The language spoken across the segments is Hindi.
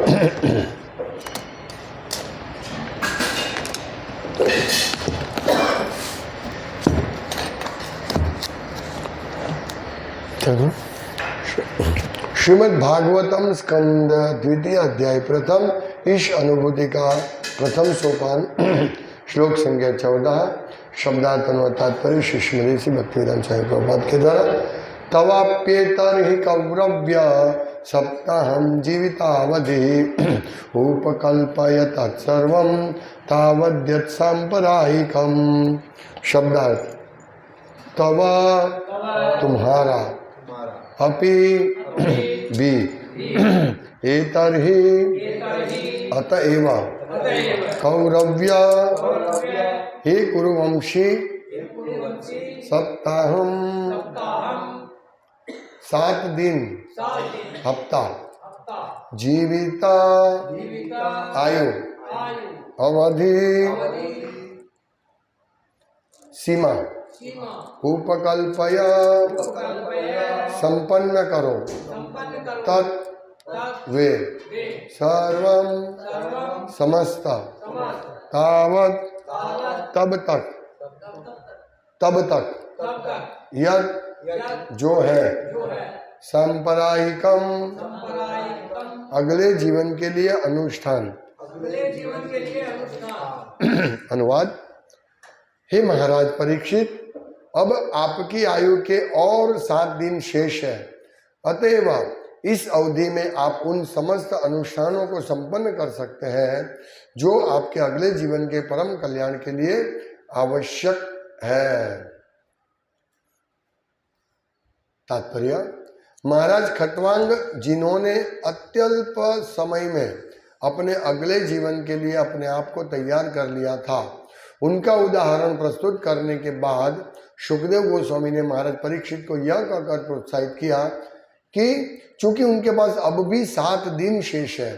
श्रीमद् भागवतम स्कंद द्वितीय अध्याय प्रथम ईश अनुभूति का प्रथम सोपान श्लोक संख्या 14 शब्दार्थ और तात्पर्य शिष्य मनीषी भक्तिवेदांत स्वामी प्रभुपाद के द्वारा तवाप्येतर्हि कौरव्य सप्ताहं जीवितावधि उपकल्पय तत्सर्वं तावद्यत् सांप्रदायिकं। शब्दार्थ तव तुम्हारा अपि भी एतर्हि अतएव कौरव्य हे कुरुवंशी सप्ताहम 7 दिन हफ्ता जीविता आयु अवधि सीमा उपकल्पय संपन्न करो तत् वे सर्वं समस्त तावत तब तक यद जो है सांप्रदायिकम अगले जीवन के लिए अनुष्ठान। अनुवाद। हे महाराज परीक्षित, अब आपकी आयु के और 7 दिन शेष है, अतएव इस अवधि में आप उन समस्त अनुष्ठानों को संपन्न कर सकते हैं जो आपके अगले जीवन के परम कल्याण के लिए आवश्यक है। तात्पर्य। महाराज खट्वांग जिन्होंने अत्यल्प समय में अपने अगले जीवन के लिए अपने आप को तैयार कर लिया था, उनका उदाहरण प्रस्तुत करने के बाद शुकदेव गोस्वामी ने महाराज परीक्षित को यह कहकर प्रोत्साहित किया कि चूंकि उनके पास अब भी 7 दिन शेष है,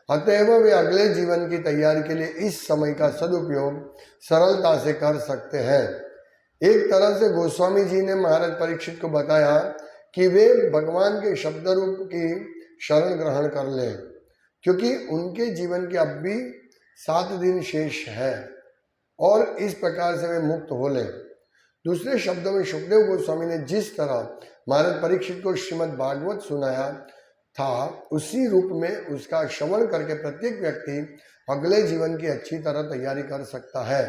अतएव वे अगले जीवन की तैयारी के लिए इस समय का सदुपयोग सरलता से कर सकते हैं। एक तरह से गोस्वामी जी ने महाराज परीक्षित को बताया कि वे भगवान के शब्द रूप की शरण ग्रहण कर लें, क्योंकि उनके जीवन के अब भी 7 दिन शेष है और इस प्रकार से वे मुक्त हो लें। दूसरे शब्दों में शुकदेव गोस्वामी ने जिस तरह महाराज परीक्षित को श्रीमद् भागवत सुनाया था, उसी रूप में उसका श्रवण करके प्रत्येक व्यक्ति अगले जीवन की अच्छी तरह तैयारी कर सकता है।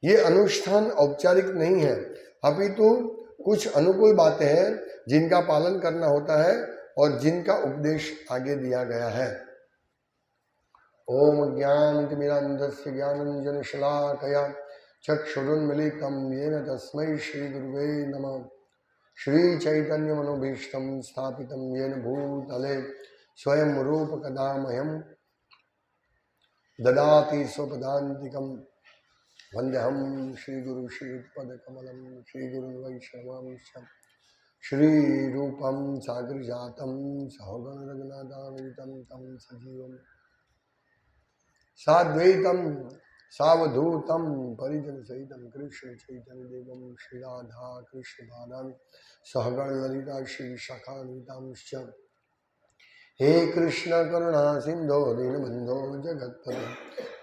ये अनुष्ठान औपचारिक नहीं है, अपितु कुछ अनुकूल बातें हैं जिनका पालन करना होता है और जिनका उपदेश आगे दिया गया है। ओम ज्ञानतिमिरान्धस्य ज्ञानाञ्जनशलाकया चक्षुरुन्मीलितं येन तस्मै श्रीगुरुवे नमः। श्रीचैतन्यमनोभीष्टं स्थापितं येन भूतले स्वयं रूपकदा मह्यं ददाति स्वपदान्तिकं। वन्देऽहं श्रीगुरु श्रीयुतपदकमलं श्रीगुरुं वैष्णवांश्च श्रीरूपं साग्रजातं सहगण रघुनाथान्वितं तं सजीवं साद्वैतं सावधूतं परिजनसहितं कृष्ण चैतन्य देवं श्रीराधा कृष्ण पादान् सहगण ललिता श्रीशाखान्वितांश्च। हे कृष्ण करुणा सिंधो दीनबंधो जगत्पते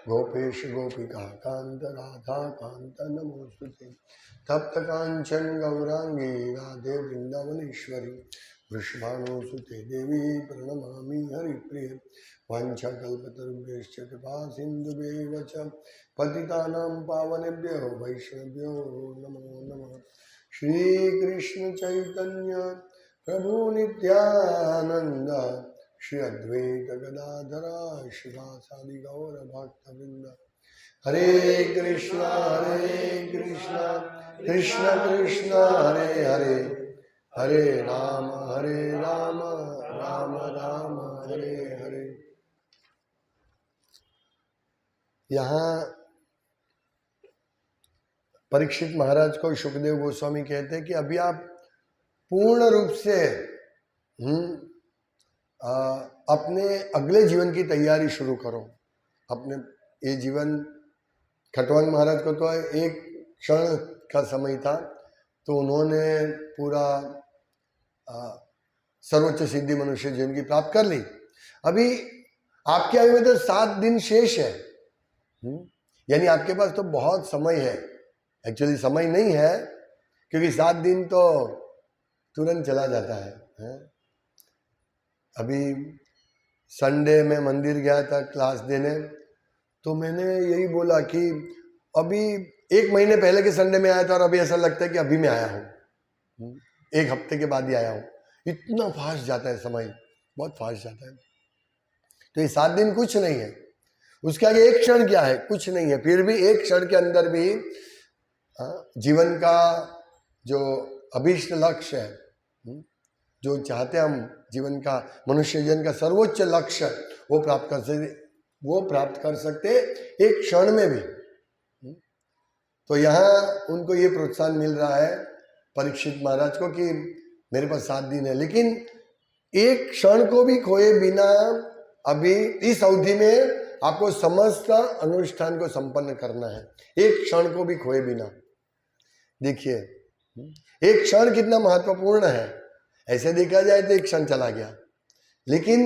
गोपेश गोपिका कांत राधा कांत नमोस्तुते। तप्त कांचन गौरांगी राधे वृंदावनेश्वरी वृषभानुसुते देवी प्रणमामि हरिप्रिय। वाञ्छाकल्पतरुभ्यश्च कृपा सिन्धुभ्येव च पतितानां पावनेभ्यो वैष्णवेभ्यो नमो नमः। श्रीकृष्ण चैतन्य प्रभु नित्यानंद श्री अद्वैत गदाधरा शिवासादि गौर भक्तवृंद। हरे कृष्णा कृष्ण कृष्ण हरे हरे, हरे राम राम राम हरे हरे। यहाँ परीक्षित महाराज को शुकदेव गोस्वामी कहते हैं कि अभी आप पूर्ण रूप से अपने अगले जीवन की तैयारी शुरू करो। अपने ये जीवन, खट्वांग महाराज को तो एक क्षण का समय था, तो उन्होंने पूरा सर्वोच्च सिद्धि मनुष्य जीवन की प्राप्त कर ली। अभी आपकी आयु में तो 7 दिन शेष है। यानी आपके पास तो बहुत समय है। एक्चुअली समय नहीं है, क्योंकि 7 दिन तो तुरंत चला जाता है? अभी संडे में मंदिर गया था क्लास देने, तो मैंने यही बोला कि अभी 1 महीने पहले के संडे में आया था और अभी ऐसा लगता है कि अभी मैं आया हूँ, 1 हफ्ते के बाद ही आया हूँ। इतना फास्ट जाता है समय, बहुत फास्ट जाता है। तो ये 7 दिन कुछ नहीं है, उसके आगे एक क्षण क्या है? कुछ नहीं है। फिर भी एक क्षण के अंदर भी जीवन का जो अभीष्ट लक्ष्य है, जो चाहते हैं हम जीवन का, मनुष्य जीवन का सर्वोच्च लक्ष्य, वो प्राप्त कर सकते एक क्षण में भी। तो यहाँ उनको ये प्रोत्साहन मिल रहा है परीक्षित महाराज को कि मेरे पास 7 दिन है, लेकिन एक क्षण को भी खोए बिना अभी इस अवधि में आपको समस्त अनुष्ठान को संपन्न करना है, एक क्षण को भी खोए बिना। देखिए एक क्षण कितना महत्वपूर्ण है। ऐसे देखा जाए तो एक क्षण चला गया, लेकिन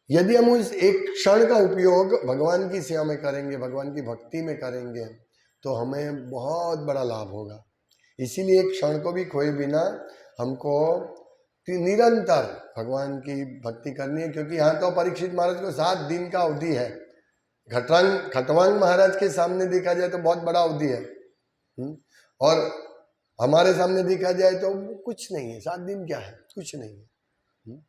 यदि हम उस एक क्षण का उपयोग भगवान की सेवा में करेंगे, भगवान की भक्ति में करेंगे, तो हमें बहुत बड़ा लाभ होगा। इसीलिए एक क्षण को भी खोए बिना हमको निरंतर भगवान की भक्ति करनी है, क्योंकि यहाँ तो परीक्षित महाराज को 7 दिन का अवधि है। खटवांग महाराज के सामने देखा जाए तो बहुत बड़ा अवधि है, और हमारे सामने देखा जाए तो कुछ नहीं है। 7 दिन क्या है? कुछ नहीं है।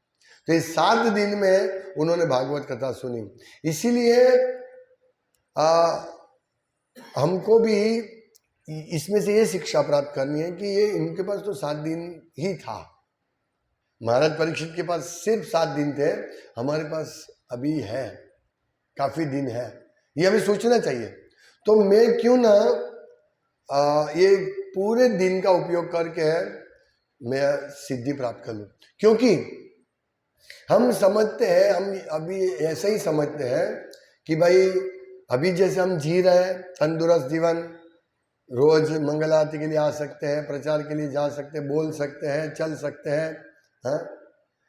तो इस 7 दिन में उन्होंने भागवत कथा सुनी। इसीलिए हमको भी इसमें से ये शिक्षा प्राप्त करनी है कि ये इनके पास तो 7 दिन ही था। महाराज परीक्षित के पास सिर्फ 7 दिन थे, हमारे पास अभी है, काफी दिन है। ये हमें सोचना चाहिए। तो मैं क्यों ना ये पूरे दिन का उपयोग करके मैं सिद्धि प्राप्त कर लूं। क्योंकि हम समझते हैं, हम अभी ऐसे ही समझते हैं कि भाई अभी जैसे हम जी रहे हैं तंदुरुस्त जीवन, रोज मंगल आरती के लिए आ सकते हैं, प्रचार के लिए जा सकते हैं, बोल सकते हैं, चल सकते हैं, हाँ,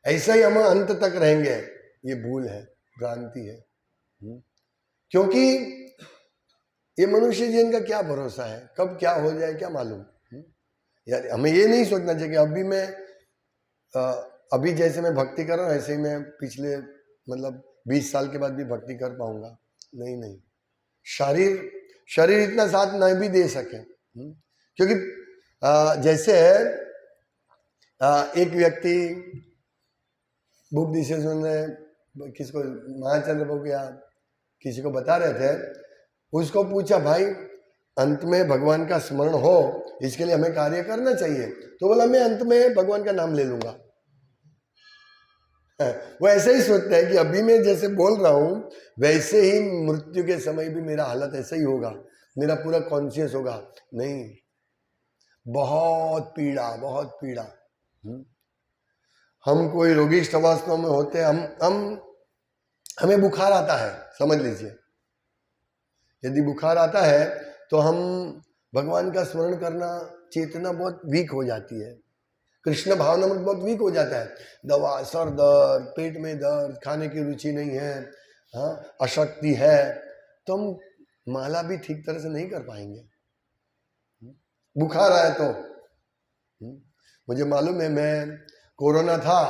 ऐसा ही हम अंत तक रहेंगे। ये भूल है, भ्रांति है। क्योंकि ये मनुष्य जीवन का क्या भरोसा है, कब क्या हो जाए क्या मालूम। यार हमें ये नहीं सोचना चाहिए कि अभी मैं अभी जैसे मैं भक्ति कर रहा हूँ ऐसे ही मैं पिछले 20 साल के बाद भी भक्ति कर पाऊंगा। नहीं नहीं, शरीर इतना साथ नहीं भी दे सके। क्योंकि जैसे एक व्यक्ति बुक डिसीजन ने किसको, महाचंद्र प्रभु या किसी को बता रहे थे, उसको पूछा भाई अंत में भगवान का स्मरण हो, इसके लिए हमें कार्य करना चाहिए। तो बोला मैं अंत में भगवान का नाम ले लूंगा। वो ऐसे ही सोचता है कि अभी मैं जैसे बोल रहा हूं वैसे ही मृत्यु के समय भी मेरा हालत ऐसा ही होगा, मेरा पूरा कॉन्शियस होगा। नहीं, बहुत पीड़ा, बहुत पीड़ा। हम कोई रोगिष्ठ अवस्था में होते, हमें बुखार आता है, समझ लीजिए। यदि बुखार आता है तो हम भगवान का स्मरण करना, चेतना बहुत वीक हो जाती है, कृष्ण भावना में बहुत वीक हो जाता है। दवा, सर दर्द, पेट में दर्द, खाने की रुचि नहीं है, हाँ, अशक्ति है, तो हम माला भी ठीक तरह से नहीं कर पाएंगे। बुखार आए तो मुझे मालूम है, मैं कोरोना था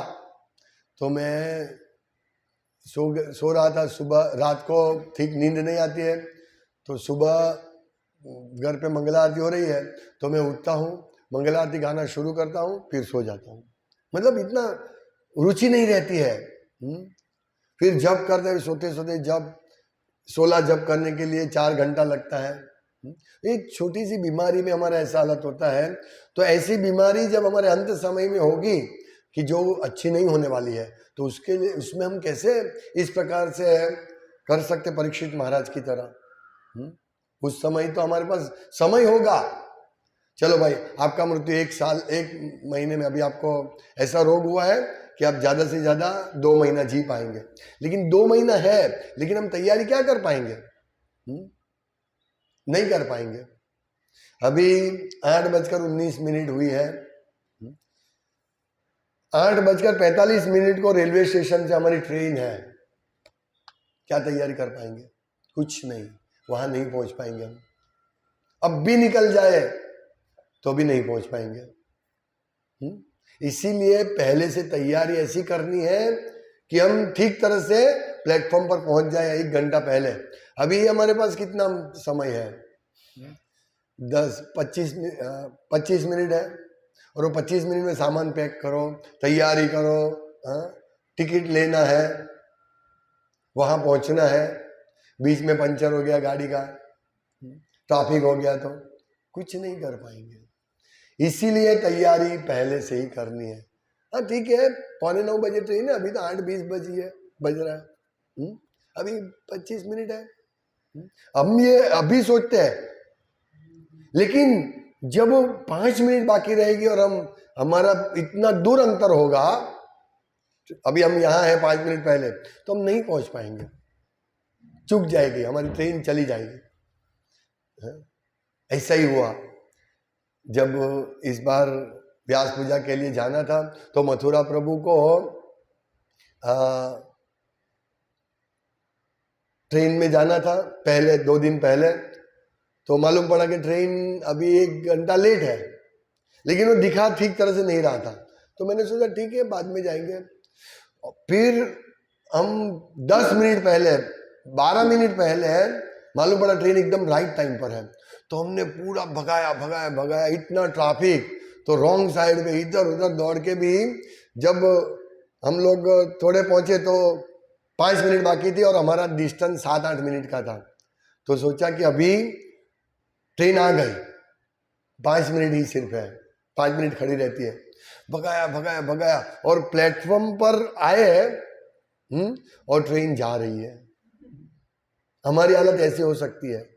तो मैं सो रहा था, सुबह रात को ठीक नींद नहीं आती है, तो सुबह घर पे मंगला आरती हो रही है तो मैं उठता हूँ, मंगला आरती गाना शुरू करता हूँ, फिर सो जाता हूँ। इतना रुचि नहीं रहती है। फिर जप करते सोते सोते जब 16 जप करने के लिए 4 घंटा लगता है। एक छोटी सी बीमारी में हमारा ऐसा हालत होता है। तो ऐसी बीमारी जब हमारे अंत समय में होगी कि जो अच्छी नहीं होने वाली है, तो उसके लिए उसमें हम कैसे इस प्रकार से कर सकते परीक्षित महाराज की तरह। उस समय तो हमारे पास समय होगा। चलो भाई, आपका मृत्यु 1 साल 1 महीने में, अभी आपको ऐसा रोग हुआ है कि आप ज्यादा से ज्यादा 2 महीना जी पाएंगे, लेकिन 2 महीना है, लेकिन हम तैयारी क्या कर पाएंगे? नहीं कर पाएंगे। अभी 8:19 हुई है, 8:45 को रेलवे स्टेशन से हमारी ट्रेन है। क्या तैयारी कर पाएंगे? कुछ नहीं, वहां नहीं पहुंच पाएंगे हम। अब भी निकल जाए तो भी नहीं पहुंच पाएंगे। इसीलिए पहले से तैयारी ऐसी करनी है कि हम ठीक तरह से प्लेटफॉर्म पर पहुंच जाए 1 घंटा पहले। अभी हमारे पास कितना समय है? 25 मिनट है, और वो 25 मिनट में सामान पैक करो, तैयारी करो, टिकट लेना है, वहां पहुंचना है, बीच में पंचर हो गया गाड़ी का, ट्रैफिक हो गया तो कुछ नहीं कर पाएंगे। इसीलिए तैयारी पहले से ही करनी है। हाँ ठीक है, 8:45 बजे ट्रेन है, अभी तो 8:20 बज रहा है, अभी 25 मिनट है। हम ये अभी सोचते हैं, लेकिन जब 5 मिनट बाकी रहेगी और हमारा इतना दूर अंतर होगा, अभी हम यहाँ हैं 5 मिनट पहले, तो हम नहीं पहुंच पाएंगे, चूक जाएगी, हमारी ट्रेन चली जाएगी। ऐसा ही हुआ जब इस बार व्यास पूजा के लिए जाना था, तो मथुरा प्रभु को ट्रेन में जाना था पहले 2 दिन पहले, तो मालूम पड़ा कि ट्रेन अभी 1 घंटा लेट है, लेकिन वो दिखा ठीक तरह से नहीं रहा था। तो मैंने सोचा ठीक है, बाद में जाएंगे। फिर हम 10 मिनट पहले, 12 मिनट पहले मालूम पड़ा ट्रेन एकदम राइट टाइम पर है, तो हमने पूरा भगाया, इतना ट्रैफिक, तो रॉन्ग साइड में इधर उधर दौड़ के भी जब हम लोग थोड़े पहुंचे तो 5 मिनट बाकी थी और हमारा डिस्टेंस 7-8 मिनट का था। तो सोचा कि अभी ट्रेन आ गई, 5 मिनट ही सिर्फ है, 5 मिनट खड़ी रहती है। भगाया और प्लेटफॉर्म पर आए, और ट्रेन जा रही है। हमारी हालत ऐसी हो सकती है।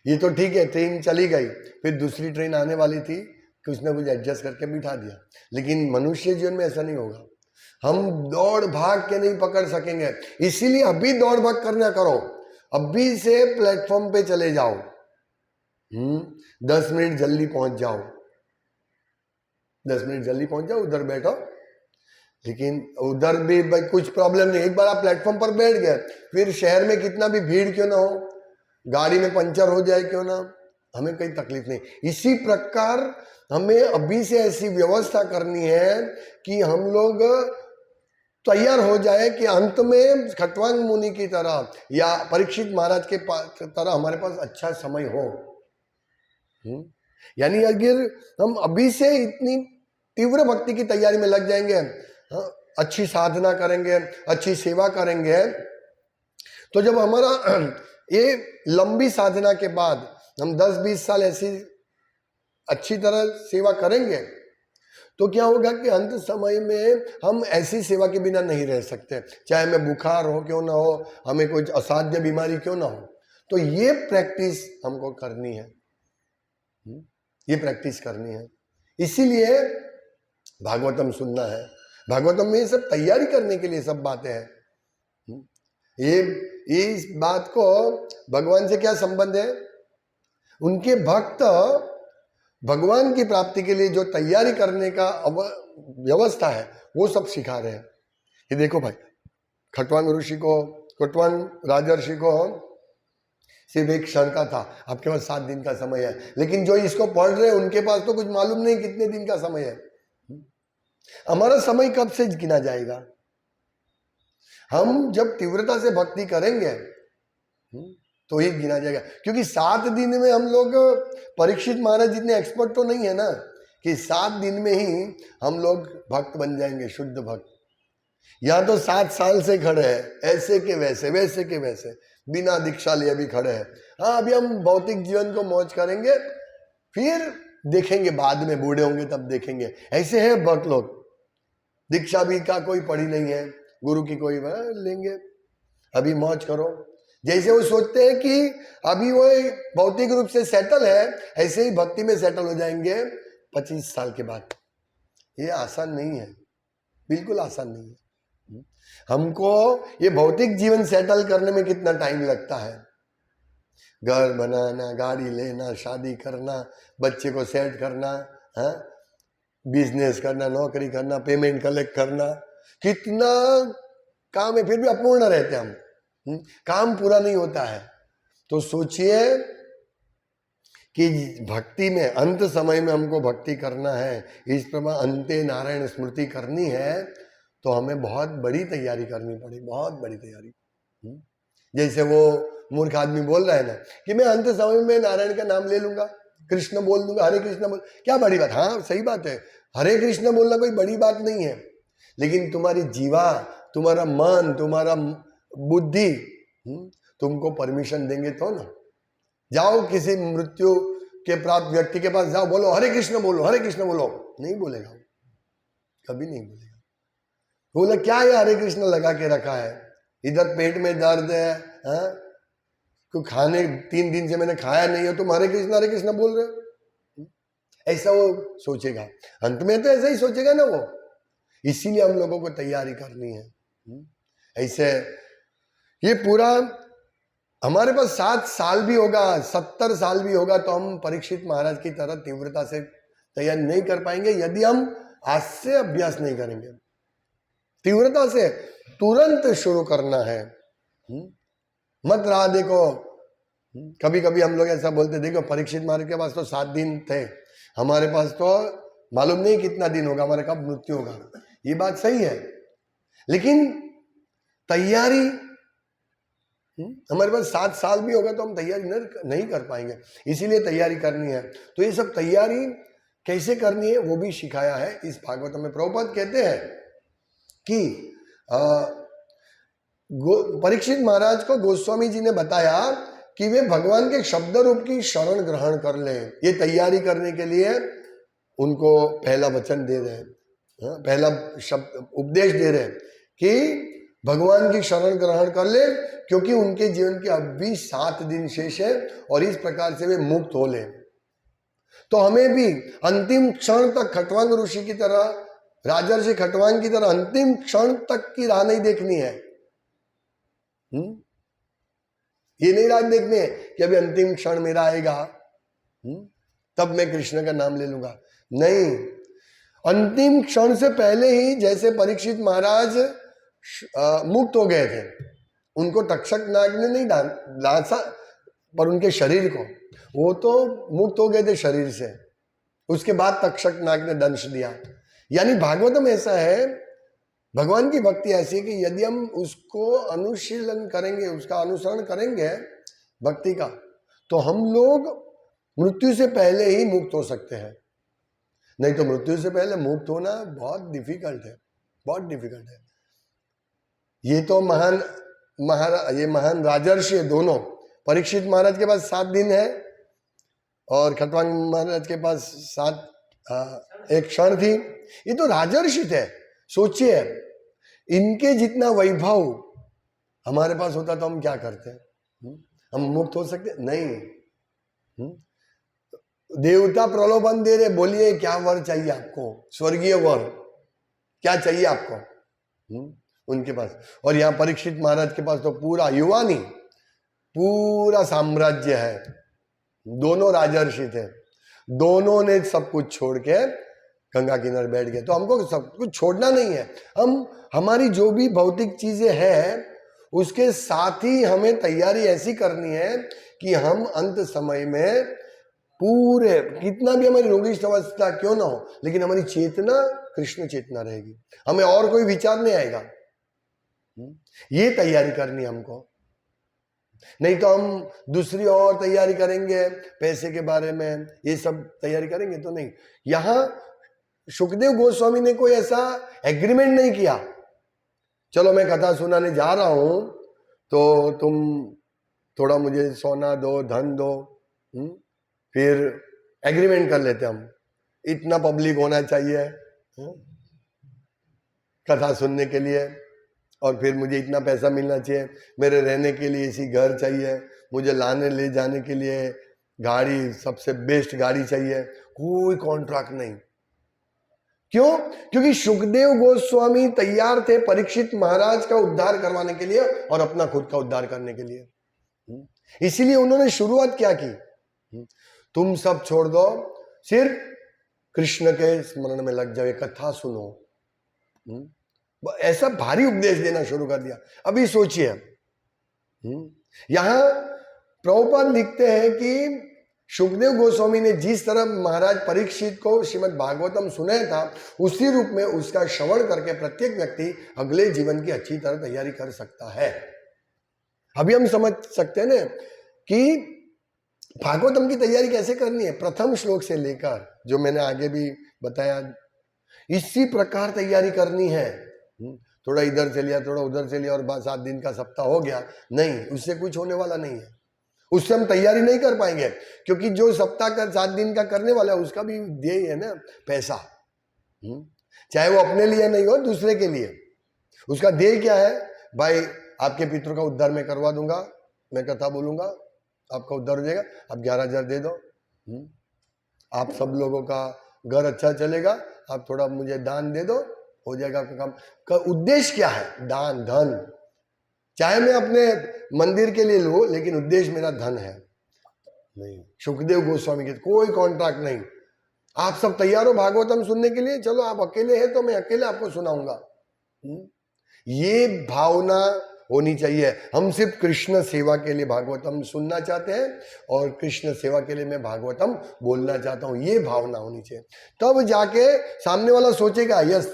ये तो ठीक है, ट्रेन चली गई, फिर दूसरी ट्रेन आने वाली थी, कुछ ना कुछ एडजस्ट करके बिठा दिया, लेकिन मनुष्य जीवन में ऐसा नहीं होगा। हम दौड़ भाग के नहीं पकड़ सकेंगे, इसीलिए अभी दौड़ भाग करना करो, अभी से प्लेटफॉर्म पे चले जाओ, 10 मिनट जल्दी पहुंच जाओ, 10 मिनट जल्दी पहुंच जाओ, उधर बैठो। लेकिन उधर भी भाई कुछ प्रॉब्लम नहीं, एक बार आप प्लेटफॉर्म पर बैठ गए, फिर शहर में कितना भी भीड़ क्यों ना हो, गाड़ी में पंचर हो जाए क्यों ना, हमें कोई तकलीफ नहीं। इसी प्रकार हमें अभी से ऐसी व्यवस्था करनी है कि हम लोग तैयार हो जाए कि अंत में खट्वांग मुनि की तरह या परीक्षित महाराज के तरह हमारे पास अच्छा समय हो। यानी अगर हम अभी से इतनी तीव्र भक्ति की तैयारी में लग जाएंगे, अच्छी साधना करेंगे, अच्छी सेवा करेंगे, तो जब हमारा ये लंबी साधना के बाद हम 10-20 साल ऐसी अच्छी तरह सेवा करेंगे, तो क्या होगा कि अंत समय में हम ऐसी सेवा के बिना नहीं रह सकते, चाहे हमें बुखार हो क्यों ना हो, हमें कोई असाध्य बीमारी क्यों ना हो। तो ये प्रैक्टिस हमको करनी है, ये प्रैक्टिस करनी है। इसीलिए भागवतम सुनना है। भागवतम में ये सब तैयारी करने के लिए सब बातें हैं। ये इस बात को भगवान से क्या संबंध है? उनके भक्त भगवान की प्राप्ति के लिए जो तैयारी करने का व्यवस्था है वो सब सिखा रहे हैं। ये देखो भाई, खट्वांग राजर्षि को सिर्फ 1 क्षण का था, आपके पास 7 दिन का समय है, लेकिन जो इसको पढ़ रहे हैं उनके पास तो कुछ मालूम नहीं कितने दिन का समय है। हमारा समय कब से गिना जाएगा? हम जब तीव्रता से भक्ति करेंगे तो ही गिना जाएगा, क्योंकि 7 दिन में हम लोग परीक्षित महाराज जितने एक्सपर्ट तो नहीं है ना कि 7 दिन में ही हम लोग भक्त बन जाएंगे, शुद्ध भक्त। यहाँ तो 7 साल से खड़े हैं, ऐसे के वैसे, वैसे के वैसे, बिना दीक्षा लिए भी खड़े हैं। हाँ, अभी हम भौतिक जीवन को मौज करेंगे, फिर देखेंगे, बाद में बूढ़े होंगे तब देखेंगे। ऐसे है भक्त लोग, दीक्षा भी का कोई पढ़ी नहीं है, गुरु की कोई लेंगे, अभी मौज करो। जैसे वो सोचते हैं कि अभी वो भौतिक रूप से सेटल है, ऐसे ही भक्ति में सेटल हो जाएंगे 25 साल के बाद। ये आसान नहीं है, बिल्कुल आसान नहीं है। हमको ये भौतिक जीवन सेटल करने में कितना टाइम लगता है, घर बनाना, गाड़ी लेना, शादी करना, बच्चे को सेट करना, बिजनेस करना, नौकरी करना, पेमेंट कलेक्ट करना, कितना काम है, फिर भी अपूर्ण रहते हम। काम पूरा नहीं होता है। तो सोचिए कि भक्ति में अंत समय में हमको भक्ति करना है, इस प्रकार अंते नारायण स्मृति करनी है, तो हमें बहुत बड़ी तैयारी करनी पड़ी, बहुत बड़ी तैयारी। जैसे वो मूर्ख आदमी बोल रहा है ना कि मैं अंत समय में नारायण का नाम ले लूंगा, कृष्ण बोल दूंगा, हरे कृष्ण बोल, क्या बड़ी बात? हाँ सही बात है, हरे कृष्ण बोलना कोई बड़ी बात नहीं है, लेकिन तुम्हारी जीवा, तुम्हारा मन, तुम्हारा बुद्धि तुमको परमिशन देंगे तो ना। जाओ किसी मृत्यु के प्राप्त व्यक्ति के पास जाओ, बोलो हरे कृष्ण बोलो, हरे कृष्ण बोलो, नहीं बोलेगा, कभी नहीं बोलेगा। बोला क्या है हरे कृष्ण लगा के रखा है, इधर पेट में दर्द है, तो खाने 3 दिन से मैंने खाया नहीं है, तुम हरे कृष्ण बोल रहे हो, ऐसा वो सोचेगा। अंत में तो ऐसा ही सोचेगा ना वो। इसीलिए हम लोगों को तैयारी करनी है। ऐसे ये पूरा हमारे पास 7 साल भी होगा, 70 साल भी होगा, तो हम परीक्षित महाराज की तरह तीव्रता से तैयारी नहीं कर पाएंगे यदि हम आज से अभ्यास नहीं करेंगे। तीव्रता से तुरंत शुरू करना है। मत रहा देखो, कभी कभी हम लोग ऐसा बोलते, देखो परीक्षित महाराज के पास तो 7 दिन थे, हमारे पास तो मालूम नहीं कितना दिन होगा, हमारे कब मृत्यु होगा। ये बात सही है, लेकिन तैयारी हमारे पास 7 साल भी होगा तो हम तैयारी नहीं कर पाएंगे, इसीलिए तैयारी करनी है। तो ये सब तैयारी कैसे करनी है वो भी सिखाया है इस भागवत में। प्रभुपाद कहते हैं कि परीक्षित महाराज को गोस्वामी जी ने बताया कि वे भगवान के शब्द रूप की शरण ग्रहण कर लें। ये तैयारी करने के लिए उनको पहला वचन दे रहे हैं, पहला शब्द उपदेश दे रहे हैं कि भगवान की शरण ग्रहण कर ले, क्योंकि उनके जीवन के अब भी 7 दिन शेष है और इस प्रकार से वे मुक्त हो ले। तो हमें भी अंतिम क्षण तक खटवांग ऋषि की तरह, राजर्षि खटवांग की तरह अंतिम क्षण तक की राह नहीं देखनी है। ये नहीं राह देखनी है कि अभी अंतिम क्षण मेरा आएगा तब मैं कृष्ण का नाम ले लूंगा। नहीं, अंतिम क्षण से पहले ही जैसे परीक्षित महाराज मुक्त हो गए थे, उनको तक्षक नाग ने नहीं डांसा, पर उनके शरीर को, वो तो मुक्त हो गए थे शरीर से, उसके बाद तक्षक नाग ने दंश दिया। यानी भागवतम ऐसा है, भगवान की भक्ति ऐसी है कि यदि हम उसको अनुशीलन करेंगे, उसका अनुसरण करेंगे भक्ति का, तो हम लोग मृत्यु से पहले ही मुक्त हो सकते हैं। नहीं तो मृत्यु से पहले मुक्त होना बहुत डिफिकल्ट है, बहुत डिफिकल्ट है। ये तो महान राजर्षि दोनों, परीक्षित महाराज के पास 7 दिन है और खटवांग महाराज के पास 1 क्षण थी। ये तो राजर्षि थे। सोचिए, इनके जितना वैभव हमारे पास होता तो हम क्या करते? हम मुक्त हो सकते? नहीं। देवता प्रलोभन दे रहे, बोलिए क्या वर चाहिए आपको, स्वर्गीय वर क्या चाहिए आपको उनके पास। और यहाँ परीक्षित महाराज के पास तो पूरा युवानी, पूरा साम्राज्य है। दोनों राजर्षि थे, दोनों ने सब कुछ छोड़ के गंगा किनारे बैठ गए। तो हमको सब कुछ छोड़ना नहीं है, हमारी जो भी भौतिक चीजें हैं उसके साथ ही हमें तैयारी ऐसी करनी है कि हम अंत समय में पूरे, कितना भी हमारी रोगिष्ठ अवस्था क्यों ना हो, लेकिन हमारी चेतना कृष्ण चेतना रहेगी, हमें और कोई विचार नहीं आएगा। ये तैयारी करनी हमको। नहीं तो हम दूसरी और तैयारी करेंगे, पैसे के बारे में ये सब तैयारी करेंगे तो नहीं। यहां सुखदेव गोस्वामी ने कोई ऐसा एग्रीमेंट नहीं किया, चलो मैं कथा सुनाने जा रहा हूं तो तुम थोड़ा मुझे सोना दो, धन दो, फिर एग्रीमेंट कर लेते हम, इतना पब्लिक होना चाहिए कथा सुनने के लिए, और फिर मुझे इतना पैसा मिलना चाहिए, मेरे रहने के लिए इसी घर चाहिए, मुझे लाने ले जाने के लिए गाड़ी, सबसे बेस्ट गाड़ी चाहिए। कोई कॉन्ट्रैक्ट नहीं। क्यों? क्योंकि सुखदेव गोस्वामी तैयार थे परीक्षित महाराज का उद्धार करवाने के लिए और अपना खुद का उद्धार करने के लिए। इसीलिए उन्होंने शुरुआत क्या की, तुम सब छोड़ दो, सिर्फ कृष्ण के स्मरण में लग जाओ, कथा सुनो। ऐसा भारी उपदेश देना शुरू कर दिया। अभी सोचिए, यहां प्रभुपाद लिखते हैं कि सुखदेव गोस्वामी ने जिस तरह महाराज परीक्षित को श्रीमद् भागवतम सुनाया था, उसी रूप में उसका श्रवण करके प्रत्येक व्यक्ति अगले जीवन की अच्छी तरह तैयारी कर सकता है। अभी हम समझ सकते हैं ना कि भागवतम की तैयारी कैसे करनी है। प्रथम श्लोक से लेकर, जो मैंने आगे भी बताया, इसी प्रकार तैयारी करनी है। थोड़ा इधर से लिया, थोड़ा उधर से लिया और 7 दिन का सप्ताह हो गया, नहीं, उससे कुछ होने वाला नहीं है। उससे हम तैयारी नहीं कर पाएंगे, क्योंकि जो सप्ताह का 7 दिन का करने वाला है उसका भी ध्येय है ना पैसा। चाहे वो अपने लिए नहीं हो, दूसरे के लिए। उसका ध्येय क्या है? भाई आपके पितरों का उद्धार मैं करवा दूंगा, मैं कथा बोलूंगा, आपका उद्धार हो जाएगा, आप 11,000 दे दो, आप सब लोगों का घर अच्छा चलेगा, आप थोड़ा मुझे दान दे दो, हो जाएगा आपका काम। का उद्देश्य क्या है? दान, धन। चाहे मैं अपने मंदिर के लिए लूं, लेकिन उद्देश्य मेरा धन है नहीं। सुखदेव गोस्वामी के कोई कॉन्ट्रैक्ट नहीं। आप सब तैयार हो भागवतम सुनने के लिए? चलो, आप अकेले हैं तो मैं अकेले आपको सुनाऊंगा। ये भावना होनी चाहिए। हम सिर्फ कृष्ण सेवा के लिए भागवतम सुनना चाहते हैं और कृष्ण सेवा के लिए मैं भागवतम बोलना चाहता हूं, ये भावना होनी चाहिए। तब जाके सामने वाला सोचेगा, यस,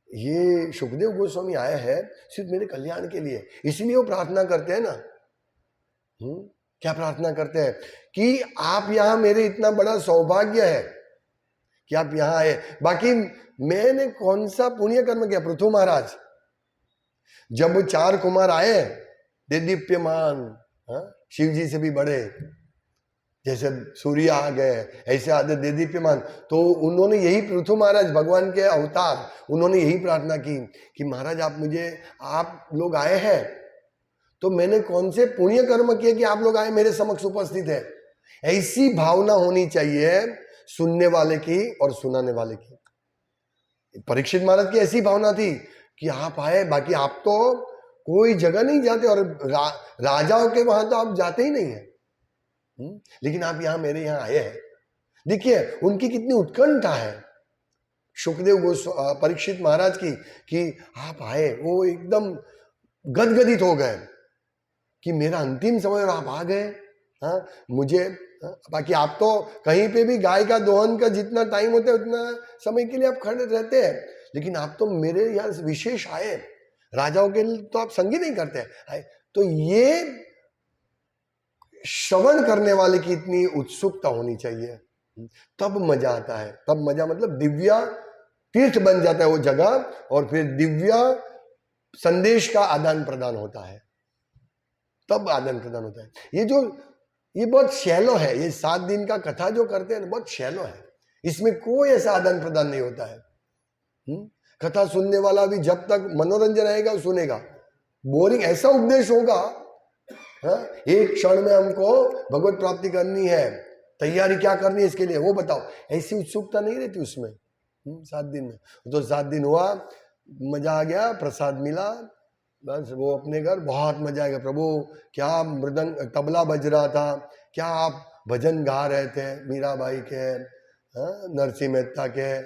ये सुखदेव गोस्वामी आया है सिर्फ मेरे कल्याण के लिए, इसलिए वो प्रार्थना करते हैं ना। क्या प्रार्थना करते हैं? कि आप यहां, मेरे इतना बड़ा सौभाग्य है कि आप यहां आए। बाकी मैंने कौन सा पुण्य कर्म किया? पृथु महाराज जब 4 कुमार आए, देदीप्यमान, शिव जी से भी बड़े, जैसे सूर्य आ गए, ऐसे आधे देदीप्यमान, तो उन्होंने यही, पृथु महाराज भगवान के अवतार, उन्होंने यही प्रार्थना की कि महाराज आप लोग आए हैं तो मैंने कौन से पुण्य कर्म किए कि आप लोग आए, मेरे समक्ष उपस्थित है। ऐसी भावना होनी चाहिए सुनने वाले की और सुनाने वाले की। परीक्षित महाराज की ऐसी भावना थी कि आप आए, बाकी आप तो कोई जगह नहीं जाते, और राजाओं के वहां तो आप जाते ही नहीं है, लेकिन आप यहां मेरे यहां आए हैं। देखिए उनकी कितनी उत्कंठा है सुखदेव परीक्षित महाराज की कि आप आए। वो एकदम गदगदित हो गए कि मेरा अंतिम समय और आप आ गए। मुझे बाकी आप तो कहीं पे भी गाय का दोहन का जितना टाइम होता है उतना समय के लिए आप खड़े रहते हैं, लेकिन आप तो मेरे यहाँ विशेष आए। राजाओं के लिए तो आप संगी नहीं करते आए। तो ये श्रवण करने वाले की इतनी उत्सुकता होनी चाहिए, तब मजा आता है। तब मजा मतलब दिव्या तीर्थ बन जाता है वो जगह, और फिर दिव्या संदेश का आदान प्रदान होता है, तब आदान प्रदान होता है। ये बहुत शैलो है। ये 7 दिन का कथा जो करते हैं बहुत शैलो है, इसमें कोई ऐसा आदान प्रदान नहीं होता है। कथा सुनने वाला भी जब तक मनोरंजन आएगा वो सुनेगा, बोरिंग ऐसा उपदेश होगा। एक क्षण में हमको भगवत प्राप्ति करनी है, तैयारी क्या करनी है इसके लिए वो बताओ, ऐसी उत्सुकता नहीं रहती उसमें। 7 दिन में तो 7 दिन हुआ, मजा आ गया, प्रसाद मिला, बस वो अपने घर, बहुत मजा आएगा। प्रभु क्या मृदंग तबला बज रहा था, क्या आप भजन गा रहे थे, मीराबाई के, नरसिंह मेहता के,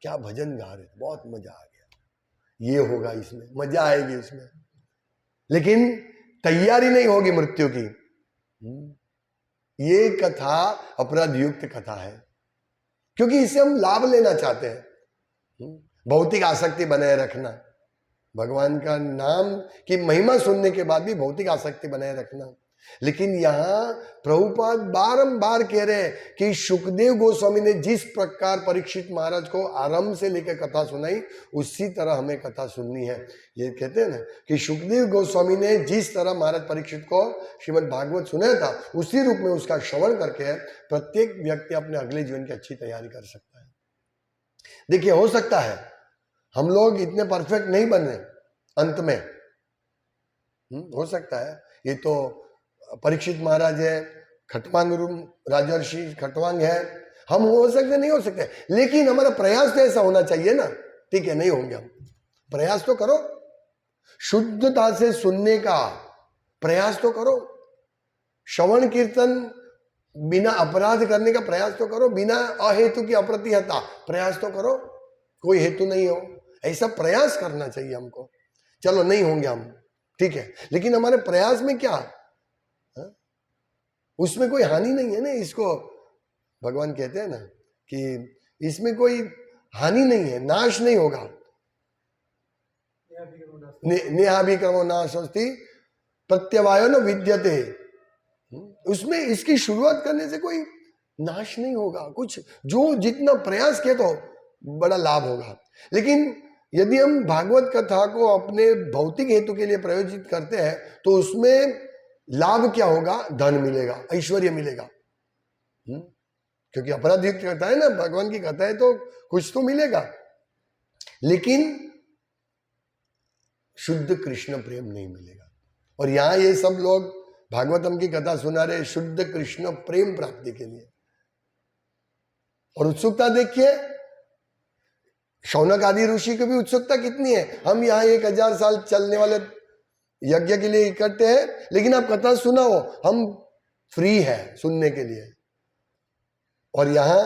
क्या भजन गा रहे थे, बहुत मजा आ गया। ये होगा, इसमें मजा आएगी इसमें, लेकिन तैयारी नहीं होगी मृत्यु की। ये कथा अपराध युक्त कथा है, क्योंकि इससे हम लाभ लेना चाहते हैं। भौतिक आसक्ति बनाए रखना, भगवान का नाम की महिमा सुनने के बाद भी भौतिक आसक्ति बनाए रखना। लेकिन यहां प्रभुपाद बारंबार कह रहे हैं कि सुखदेव गोस्वामी ने जिस प्रकार परीक्षित महाराज को आरंभ से लेकर कथा सुनाई, उसी तरह हमें कथा सुननी है। ये कहते हैं ना कि सुखदेव गोस्वामी ने जिस तरह महाराज परीक्षित को श्रीमद् भागवत सुनाया था, उसी रूप में उसका श्रवण करके प्रत्येक व्यक्ति अपने अगले जीवन की अच्छी तैयारी कर सकता है। देखिए, हो सकता है हम लोग इतने परफेक्ट नहीं बने अंत में, हो सकता है। ये तो परीक्षित महाराज है, खटवांग राजर्षि खटवांग है, हम हो सकते नहीं हो सकते, लेकिन हमारा प्रयास तो ऐसा होना चाहिए ना। ठीक है, नहीं होंगे हम, प्रयास तो करो, शुद्धता से सुनने का प्रयास तो करो, श्रवण कीर्तन बिना अपराध करने का प्रयास तो करो, बिना अहेतु की अप्रतिहता प्रयास तो करो। कोई हेतु नहीं हो, ऐसा प्रयास करना चाहिए हमको। चलो नहीं होंगे हम, ठीक है, लेकिन हमारे प्रयास में क्या, उसमें कोई हानि नहीं है ना। इसको भगवान कहते हैं ना कि इसमें कोई हानि नहीं है, नाश नहीं होगा। नेहाभिक्रमो नाशोस्ति प्रत्यवायो न विद्यते। उसमें इसकी शुरुआत करने से कोई नाश नहीं होगा, कुछ जो जितना प्रयास किया तो बड़ा लाभ होगा। लेकिन यदि हम भागवत कथा को अपने भौतिक हेतु के लिए प्रयोजित करते हैं तो उसमें लाभ क्या होगा, धन मिलेगा, ऐश्वर्य मिलेगा। क्योंकि अपराध युक्त कथा है ना, भगवान की कथा है तो कुछ तो मिलेगा, लेकिन शुद्ध कृष्ण प्रेम नहीं मिलेगा। और यहां ये सब लोग भागवतम की कथा सुना रहे शुद्ध कृष्ण प्रेम प्राप्ति के लिए। और उत्सुकता देखिए, शौनक आदि ऋषि की भी उत्सुकता कितनी है। हम यहाँ 1000 साल चलने वाले यज्ञ के लिए इकट्ठे हैं, लेकिन आप कथा सुनाओ, हम फ्री है सुनने के लिए। और यहाँ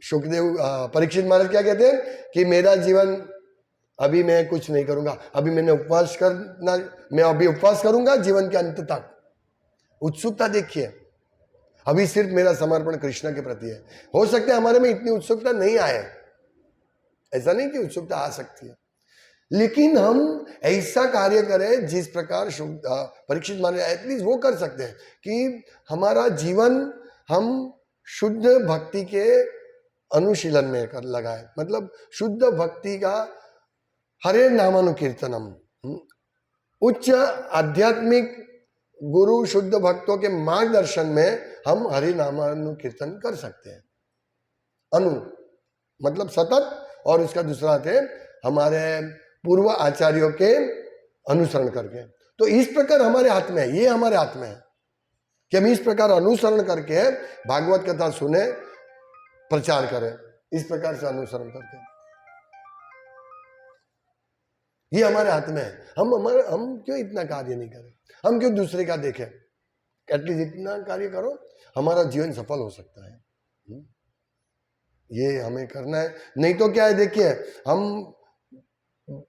सुखदेव परीक्षित महाराज क्या कहते हैं कि मेरा जीवन अभी मैं कुछ नहीं करूंगा, अभी मैंने उपवास करना, मैं अभी उपवास करूंगा जीवन के अंत तक। उत्सुकता देखिए, अभी सिर्फ मेरा समर्पण कृष्ण के प्रति है। हो सकता है हमारे में इतनी उत्सुकता नहीं आए, ऐसा नहीं कि उत्सुकता आ सकती है, लेकिन हम ऐसा कार्य करें जिस प्रकार परीक्षित महाराज एटलीस्ट वो कर सकते हैं कि हमारा जीवन हम शुद्ध भक्ति के अनुशीलन में कर लगाए। मतलब शुद्ध भक्ति का हरे नामानुकीर्तनम, उच्च आध्यात्मिक गुरु शुद्ध भक्तों के मार्गदर्शन में हम हरि नामानुकीर्तन कर सकते हैं। अनु मतलब सतत, और उसका दूसरा अर्थ है हमारे पूर्व आचार्यों के अनुसरण करके। तो इस प्रकार हमारे हाथ में है, ये हमारे हाथ में है कि हम इस प्रकार अनुसरण करके भागवत कथा सुने, प्रचार करें, इस प्रकार से अनुसरण करके, ये हमारे हाथ में है। हम क्यों इतना कार्य नहीं करें, हम क्यों दूसरे का देखें। एटलीस्ट इतना कार्य करो, हमारा जीवन सफल हो सकता है। ये हमें करना है। नहीं तो क्या है, देखिए हम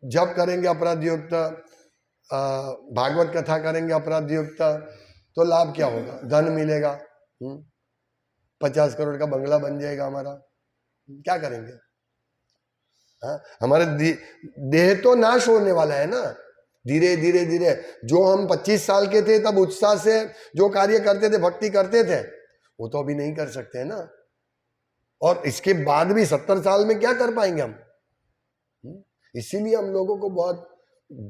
जब करेंगे अपराध युक्त, भागवत कथा करेंगे अपराध युक्त, तो लाभ क्या होगा, धन मिलेगा, 50 करोड़ का बंगला बन जाएगा हमारा, क्या करेंगे। हाँ, हमारे देह तो नाश होने वाला है ना, धीरे धीरे धीरे। जो हम 25 साल के थे तब उत्साह से जो कार्य करते थे, भक्ति करते थे, वो तो अभी नहीं कर सकते हैं ना। और इसके बाद भी 70 साल में क्या कर पाएंगे हम। इसीलिए हम लोगों को बहुत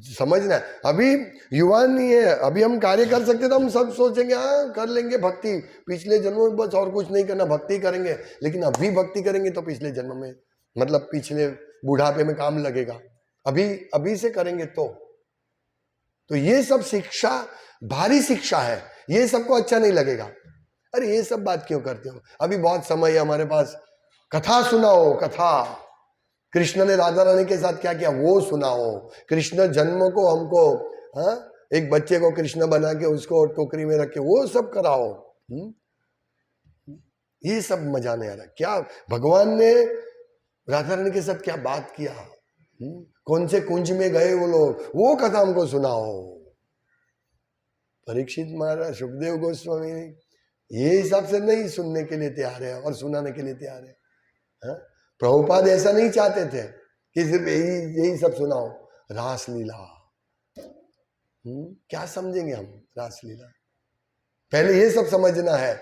समझना है। अभी युवा नहीं है, अभी हम कार्य कर सकते तो हम सब सोचेंगे हाँ कर लेंगे भक्ति, पिछले जन्मों में बस और कुछ नहीं करना, भक्ति करेंगे। लेकिन अभी भक्ति करेंगे तो पिछले जन्म में, मतलब पिछले बुढ़ापे में काम लगेगा। अभी से करेंगे तो ये सब शिक्षा भारी शिक्षा है, ये सबको अच्छा नहीं लगेगा। अरे ये सब बात क्यों करते हो, अभी बहुत समय है हमारे पास, कथा सुनाओ, कथा। कृष्ण ने राधा रानी के साथ क्या किया वो सुनाओ। कृष्ण जन्म को हमको, हाँ, एक बच्चे को कृष्ण बना के उसको टोकरी में रख के वो सब कराओ। ये सब मजा नहीं आ रहा। क्या भगवान ने राधा रानी के साथ क्या बात किया, कौन से कुंज में गए वो लोग, वो कथा हमको सुनाओ। परीक्षित महाराज, सुखदेव गोस्वामी ये हिसाब से नहीं सुनने के लिए तैयार है और सुनाने के लिए तैयार है। प्रभुपाद ऐसा नहीं चाहते थे कि सिर्फ यही सब सुनाओ। रासलीला, क्या समझेंगे हम रासलीला, पहले ये सब समझना है।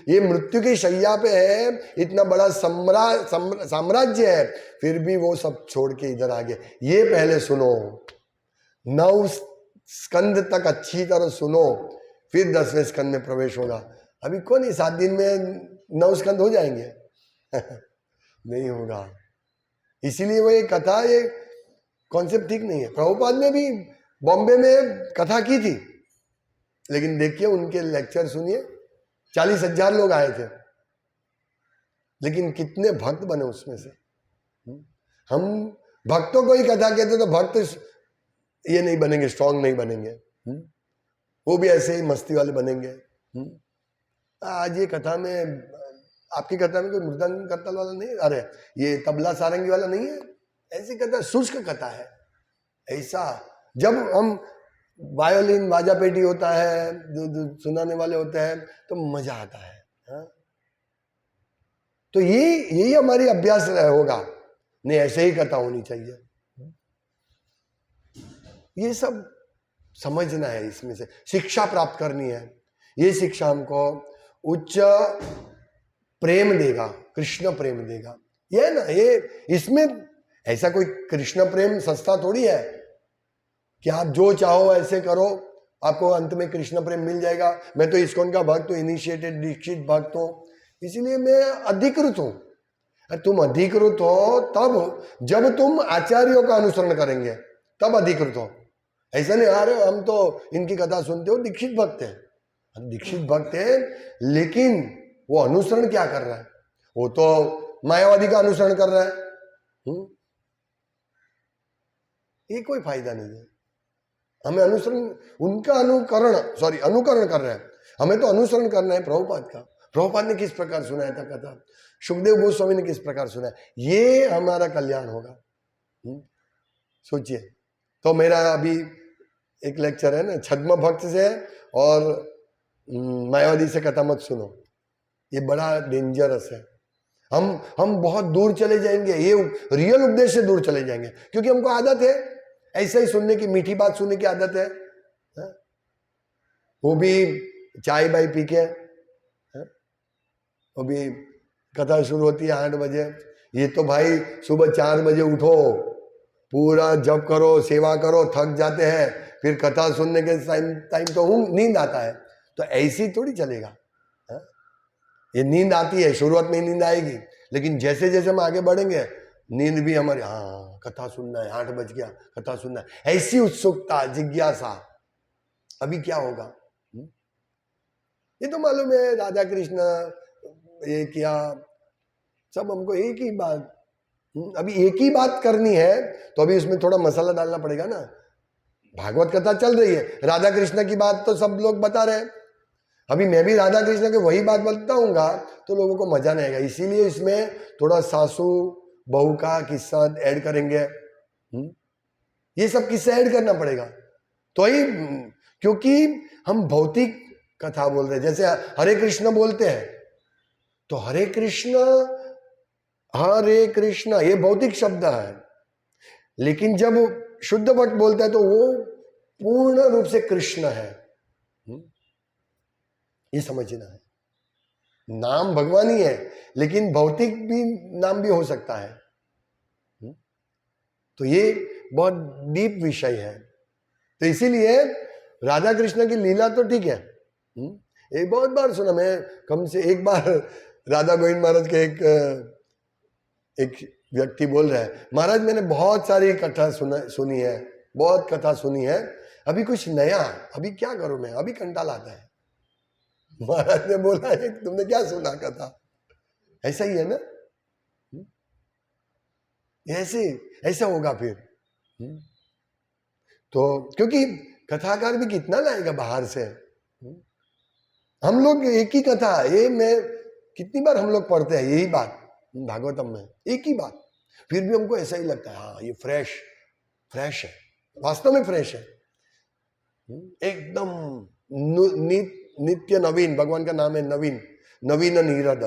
ये मृत्यु की शैया पे है, इतना बड़ा साम्राज्य है, फिर भी वो सब छोड़ के इधर आ गए। ये पहले सुनो, 9 स्कंद तक अच्छी तरह सुनो, फिर 10वें स्कंद में प्रवेश होगा। अभी कौन 7 दिन में 9 स्कंद हो जाएंगे नहीं होगा। इसीलिए वो ये कथा, ये कॉन्सेप्ट ठीक नहीं है। प्रभुपाद ने भी बॉम्बे में कथा की थी, लेकिन देखिए उनके लेक्चर सुनिए, 40,000 लोग आए थे, लेकिन कितने भक्त बने उसमें से। हम भक्तों को ही कथा कहते तो भक्त ये नहीं बनेंगे, स्ट्रांग नहीं बनेंगे, वो भी ऐसे ही मस्ती वाले बनेंगे। आज ये कथा में, आपकी कथा में कोई मृदंग करताल वाला नहीं, अरे ये तबला सारंगी वाला नहीं है, ऐसी कथा शुष्क कथा है। ऐसा जब हम वायोलिन बाजा पेटी होता है, जो सुनाने वाले होते हैं, तो मजा आता है। हाँ? तो यही हमारी अभ्यास होगा। नहीं, ऐसे ही कथा होनी चाहिए। ये सब समझना है, इसमें से शिक्षा प्राप्त करनी है। ये शिक्षा हमको उच्च प्रेम देगा, कृष्ण प्रेम देगा। ये ना, ये इसमें ऐसा कोई कृष्ण प्रेम सस्ता थोड़ी है कि आप जो चाहो ऐसे करो, आपको अंत में कृष्ण प्रेम मिल जाएगा। मैं तो इस्कॉन का भक्त हूं, इनिशिएटेड दीक्षित भक्त हूं, इसलिए मैं अधिकृत हूं। तुम अधिकृत हो तब जब तुम आचार्यों का अनुसरण करेंगे, तब अधिकृत हो। ऐसा नहीं आ रहे हम तो इनकी कथा सुनते हो, दीक्षित भक्त है, दीक्षित भक्त है, लेकिन वो अनुसरण क्या कर रहा है? वो तो मायावादी का अनुसरण कर रहा है। ये कोई फायदा नहीं है। हमें अनुसरण, उनका अनुकरण कर रहे हैं। हमें तो अनुसरण करना है प्रभुपाद का। प्रभुपाद ने किस प्रकार सुनाया था कथा, सुखदेव गोस्वामी ने किस प्रकार सुनाया, ये हमारा कल्याण होगा। सोचिए। तो मेरा अभी एक लेक्चर है ना, छद्म भक्त से और मायावादी से कथा मत सुनो, ये बड़ा डेंजरस है। हम बहुत दूर चले जाएंगे, ये रियल उपदेश से दूर चले जाएंगे, क्योंकि हमको आदत है ऐसे ही सुनने की, मीठी बात सुनने की आदत है। वो भी चाय बाय पी के, वो भी कथा शुरू होती है 8 बजे। ये तो भाई सुबह 4 बजे उठो, पूरा जप करो, सेवा करो, थक जाते हैं, फिर कथा सुनने के टाइम तो नींद आता है। तो ऐसी थोड़ी चलेगा। ये नींद आती है, शुरुआत में नींद आएगी, लेकिन जैसे जैसे हम आगे बढ़ेंगे, नींद भी हमारी, हाँ कथा सुनना है, 8 बज गया, कथा सुनना है, ऐसी उत्सुकता, जिज्ञासा। अभी क्या होगा? ये तो मालूम है, राधा कृष्ण ये किया, सब हमको एक ही बात, अभी एक ही बात करनी है, तो अभी इसमें थोड़ा मसाला डालना पड़ेगा ना। भागवत कथा चल रही है, राधा कृष्ण की बात तो सब लोग बता रहे हैं, अभी मैं भी राधा कृष्ण के वही बात बताऊंगा तो लोगों को मजा नहीं आएगा। इसीलिए इसमें थोड़ा सासू बहू का किस्सा ऐड करेंगे। ये सब किस्सा ऐड करना पड़ेगा तो ही, क्योंकि हम भौतिक कथा बोल रहे हैं। जैसे हरे कृष्ण बोलते हैं तो हरे कृष्ण ये भौतिक शब्द है, लेकिन जब शुद्ध भक्त बोलता है तो वो पूर्ण रूप से कृष्ण है। ये समझना है। नाम भगवान ही है, लेकिन भौतिक भी नाम भी हो सकता है। तो ये बहुत डीप विषय है। तो इसीलिए राधा कृष्ण की लीला तो ठीक है, एक बहुत बार सुना मैं, कम से एक बार राधा गोविंद महाराज के एक व्यक्ति बोल रहे हैं, महाराज मैंने बहुत सारी कथा सुनी है, बहुत कथा सुनी है, अभी कुछ नया, अभी क्या करूं मैं, अभी कंटाल आता है। महाराज ने बोला है तुमने क्या सुना कथा, ऐसा ही है ना, ऐसा होगा फिर। तो क्योंकि कथाकार भी कितना लाएगा बाहर से, हम लोग एक ही कथा, ये मैं कितनी बार हम लोग पढ़ते हैं यही बात भागवतम में, एक ही बात, फिर भी हमको ऐसा ही लगता है हाँ ये फ्रेश है, वास्तव में फ्रेश है, एकदम नित्य नवीन। भगवान का नाम है नवीन, नवीन नीरद,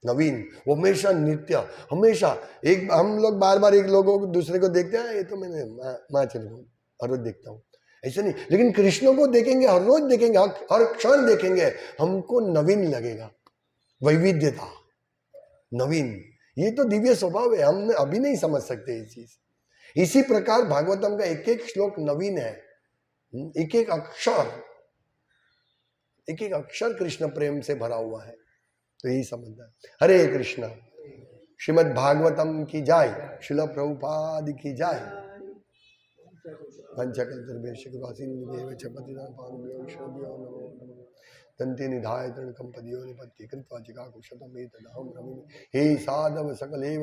नवीन, वो हमेशा नित्य, हमेशा। एक हम लोग बार बार एक लोगों को दूसरे को देखते हैं, ये तो मैंने माँ चल हर रोज देखता हूँ, ऐसा नहीं। लेकिन कृष्ण को देखेंगे, हर रोज देखेंगे, हर क्षण देखेंगे, हमको नवीन लगेगा, वैविध्यता, नवीन। ये तो दिव्य स्वभाव है, हम अभी नहीं समझ सकते ये चीज। इसी प्रकार भागवतम का एक एक श्लोक नवीन है, एक एक अक्षर कृष्ण प्रेम से भरा हुआ है। तो यही समझना है। हरे कृष्णा। श्रीमद् भागवतम की जाय, श्रील प्रभुपाद की जाय। तंते निधाय तृणकं पदियो निपत्ति कृत्वा चिकाकुशतमेतदहं रमिमि। हे साधव सकले